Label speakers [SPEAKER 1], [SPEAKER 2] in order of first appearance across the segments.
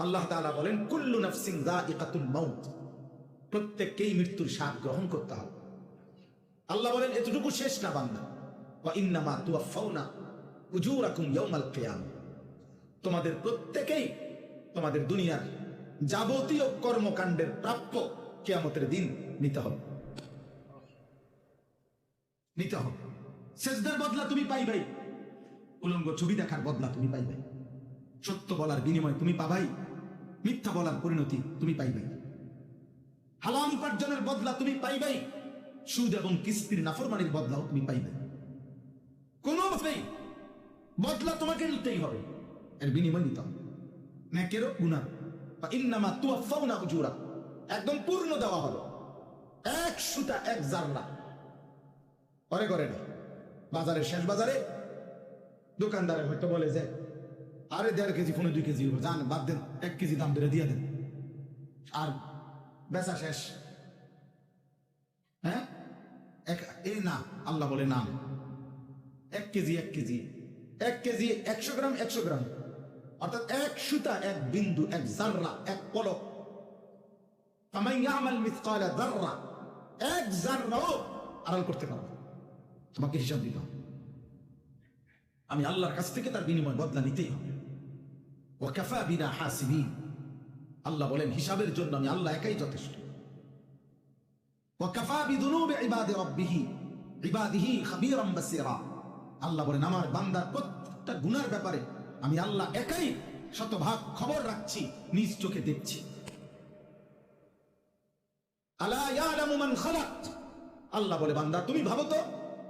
[SPEAKER 1] আল্লাহ তাআলা বলেন কুল্লু নাফসিন যায়িকাতুল মাউত, প্রত্যেককেই মৃত্যুর স্বাদ গ্রহণ করতে হবে। আল্লাহ বলেন এতটুকু শেষ না বান্দা, ওয়া ইন্নামা তুওয়াফাউনা উজুরাকুম ইয়াউমাল কিয়ামা, তোমাদের প্রত্যেকেই তোমাদের দুনিয়ার যাবতীয় কর্মকাণ্ডের প্রাপ্য কিয়ামতের দিন নিতে হবে। সেজদার বদলা তুমি পাইবাই, উলঙ্গ ছবি দেখার বদলা তুমি পাইবাই, সত্য বলার বিনিময় তুমি পাবাই, মিথ্যা বলার পরিণতি তুমি পাইবাই, হালাল উপার্জনের বদলা তুমি পাইবাই, সুদ এবং কিস্তির নাফরমানির বদলাও তুমি পাইবে। কোন অবস্থায় বদলা তোমাকে নিতেই হবে, এর বিনিময় নিতে হবে। নেকেরও গুনাহ, ইন্নামা তুওয়াফাউনা উজুরা, একদম পূর্ণ দেওয়া হবে, এক সুতা এক জাররা পরে করে না। বাজারের শেষ বাজারে দোকানদারে হয়তো বলে যে আরে 1.5 কেজি 2 কেজি জান বাদ দেন, 1 কেজি দাম বেড়ে দিয়ে দেন, আর বেচা শেষ। হ্যাঁ, এই না, আল্লাহ বলে না, 1 কেজি 1 কেজি 1 কেজি 100 গ্রাম 100 গ্রাম, অর্থাৎ এক সুতা এক বিন্দু এক জাররা এক পলক। ফামান ইয়ামাল মিসকালা যাররা, এক জাররাও আড়াল করতে পারবে, তোমাকে হিসাব দিতে হবে। আমি আল্লাহর কাছ থেকে তার বিনিময় বদলা নিতেই হবে। ওয়া কাফা বিনা হাসিবিন, আল্লাহ বলেন হিসাবের জন্য আমি আল্লাহ একাই যথেষ্ট। ওয়া কাফা বিযুনুবি ইবাদিহি খাবীরাম বাসীরা, আল্লাহ বলেন আমার বান্দার প্রত্যেকটা গুনার ব্যাপারে আমি আল্লাহ একাই শতভাগ খবর রাখছি, নিজ চোখে দেখছি। আলা ইয়ালামু মান খালাক, আল্লাহ বলে বান্দা তুমি ভাবো তো,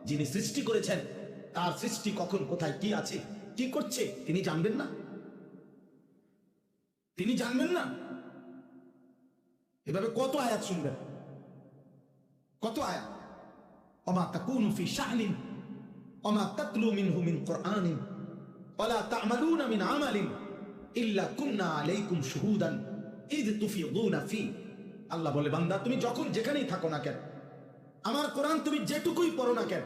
[SPEAKER 1] যিনি সৃষ্টি করেছেন তার সৃষ্টি কখন কোথায় কি আছে কি করছে তিনি জানবেন না? তিনি জানবেন না? এভাবে কত আয়াত শুনবেন, কত আয়াত। ওমা তাকুনু ফি শা'নিন ওমা তাতলু মিনহু মিন কুরআনিন ওয়ালা তা'মালুনা মিন আমালিন ইল্লা কুননা আলাইকুম শুহুদান ইয তুফিদুনা ফি, আল্লাহ বলে বান্দা তুমি যখন যেখানেই থাকো না কেন, আমার কোরআন তুমি যেটুকুই পড়ো না কেন,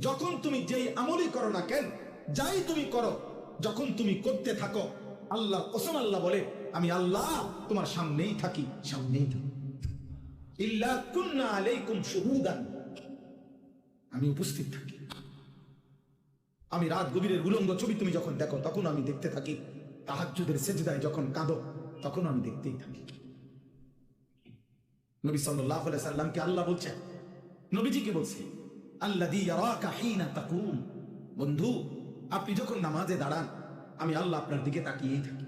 [SPEAKER 1] যখন তুমি যেই আমলই করো না কেন, যাই তুমি করো, যখন তুমি করতে থাকো, আল্লাহর কসম আল্লাহ বলে আমি আল্লাহ তোমার সামনেই থাকি, সামনেই থাকি। ইল্লা কুননা আলাইকুম শুহুদান, আমি উপস্থিত থাকি। আমি রাত গভীরের উলঙ্গ ছবি তুমি যখন দেখো তখন আমি দেখতে থাকি, তাহাজ্জুদের সেজদায় যখন কাঁদো তখন আমি দেখতেই থাকি। নবী সাল্লাল্লাহু আলাইহি সাল্লামকে আল্লাহ বলছেন, নবীজিকে বলছে আল্লাযী ইয়ারাকা হিনা তাকুম, বন্ধু আপনি যখন নামাজে দাঁড়ান আমি আল্লাহ আপনার দিকে তাকিয়েই থাকি।